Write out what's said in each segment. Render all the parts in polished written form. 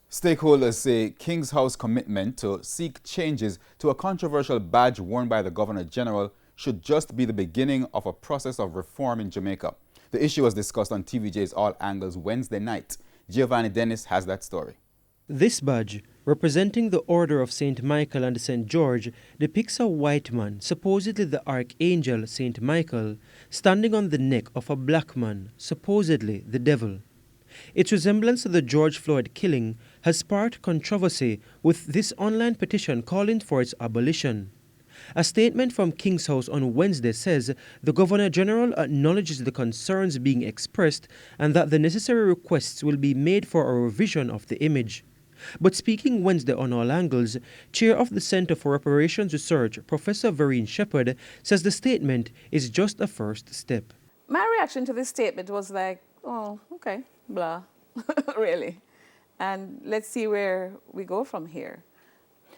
Stakeholders say King's House commitment to seek changes to a controversial badge worn by the Governor General should just be the beginning of a process of reform in Jamaica. The issue was discussed on TVJ's All Angles Wednesday night. Giovanni Dennis has that story. This badge, representing the Order of St. Michael and St. George, depicts a white man, supposedly the Archangel St. Michael, standing on the neck of a black man, supposedly the devil. Its resemblance to the George Floyd killing has sparked controversy, with this online petition calling for its abolition. A statement from King's House on Wednesday says the Governor General acknowledges the concerns being expressed and that the necessary requests will be made for a revision of the image. But speaking Wednesday on All Angles, Chair of the Center for Reparations Research, Professor Vereen Shepherd, says the statement is just a first step. My reaction to this statement was like, oh, okay, blah, really. And let's see where we go from here.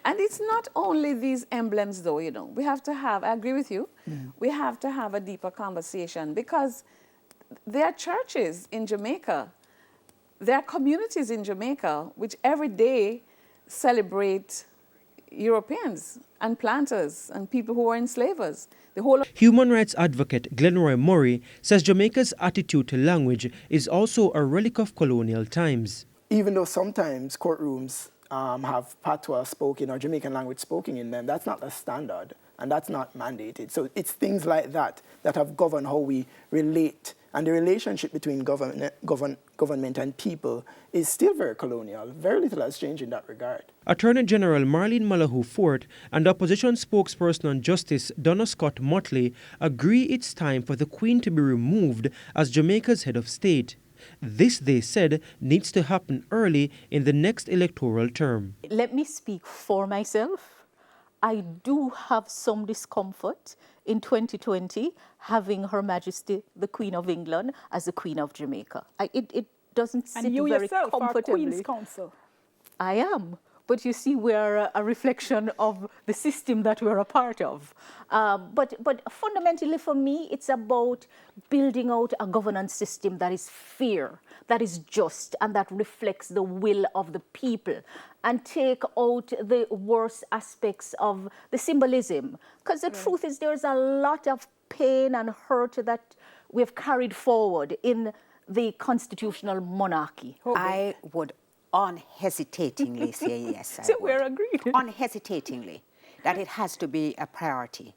And it's not only these emblems, though, you know. We have to have, I agree with you, we have to have a deeper conversation, because there are churches in Jamaica, there are communities in Jamaica which every day celebrate Europeans and planters and people who were enslavers. Human rights advocate Glenroy Murray says Jamaica's attitude to language is also a relic of colonial times. Even though sometimes courtrooms have patois spoken or Jamaican language spoken in them, that's not the standard and that's not mandated. So it's things like that that have governed how we relate. And the relationship between government and people is still very colonial. Very little has changed in that regard. Attorney General Marlene Malahoo Fort and opposition spokesperson on justice Donna Scott Motley agree it's time for the Queen to be removed as Jamaica's head of state. This, they said, needs to happen early in the next electoral term. Let me speak for myself. I do have some discomfort in 2020 having Her Majesty the Queen of England as the Queen of Jamaica. It doesn't sit and you very yourself comfortably. Are Queen's Counsel. I am. But you see, we're a reflection of the system that we're a part of. But fundamentally for me, it's about building out a governance system that is fair, that is just, and that reflects the will of the people, and take out the worst aspects of the symbolism. Because the truth is, there's a lot of pain and hurt that we've carried forward in the constitutional monarchy. I would unhesitatingly say yes. So we're agreed. Unhesitatingly, that it has to be a priority.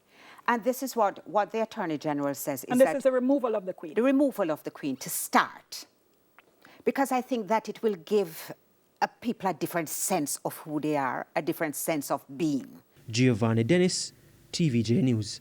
And this is what the Attorney General says. And this is the removal of the Queen. The removal of the Queen to start. Because I think that it will give people a different sense of who they are, a different sense of being. Giovanni Dennis, TVJ News.